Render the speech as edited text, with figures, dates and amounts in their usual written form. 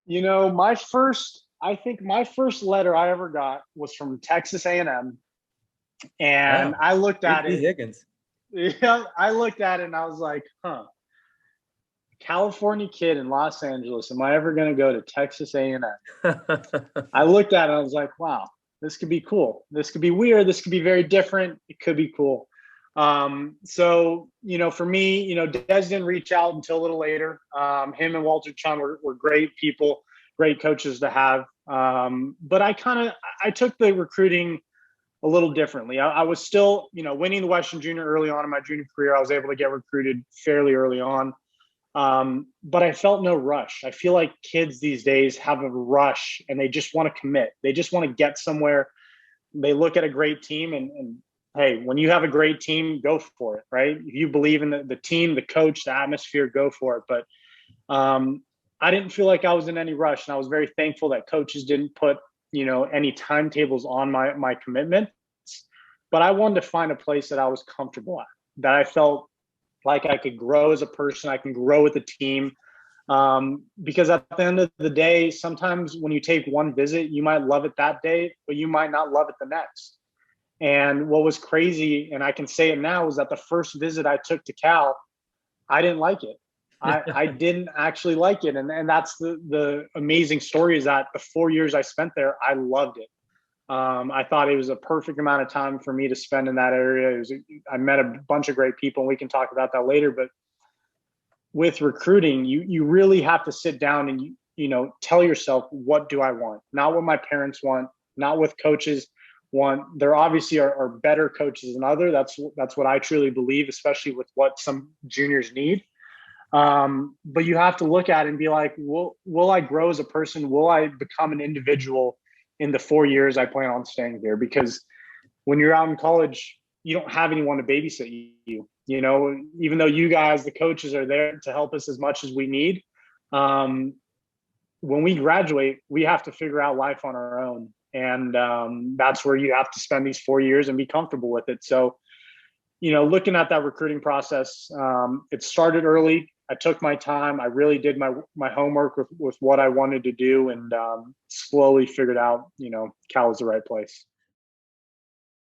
I think my first letter I ever got was from Texas A&M, and Wow. I looked T. at T. it. Higgins. Yeah, I looked at it and I was like, huh, California kid in Los Angeles. Am I ever going to go to Texas A&M? I looked at it. I was like, wow, this could be cool. This could be weird. This could be very different. It could be cool. So, for me, Des didn't reach out until a little later. Him and Walter Chun were great people, great coaches to have. But I took the recruiting a little differently. I was still, winning the Western Junior early on in my junior career. I was able to get recruited fairly early on. But I felt no rush. I feel like kids these days have a rush and they just want to commit. They just want to get somewhere. They look at a great team and hey, when you have a great team, go for it, right? If you believe in the team, the coach, the atmosphere, go for it. But I didn't feel like I was in any rush. And I was very thankful that coaches didn't put, any timetables on my commitment. But I wanted to find a place that I was comfortable at, that I felt like I could grow as a person, I can grow with the team. Because at the end of the day, sometimes when you take one visit, you might love it that day, but you might not love it the next. And what was crazy, and I can say it now, was that the first visit I took to Cal, I didn't like it. I didn't actually like it. And that's the amazing story, is that the 4 years I spent there, I loved it. I thought it was a perfect amount of time for me to spend in that area. I met a bunch of great people, and we can talk about that later. But with recruiting, you really have to sit down and tell yourself, what do I want? Not what my parents want, not what coaches want. There obviously are better coaches than other. That's what I truly believe, especially with what some juniors need. But you have to look at it and be like, will I grow as a person? Will I become an individual in the 4 years I plan on staying here? Because when you're out in college, you don't have anyone to babysit you. Even though you guys, the coaches, are there to help us as much as we need. Um, when we graduate, we have to figure out life on our own. And that's where you have to spend these 4 years and be comfortable with it. So, looking at that recruiting process, it started early. I took my time. I really did my homework with what I wanted to do, and slowly figured out, Cal was the right place.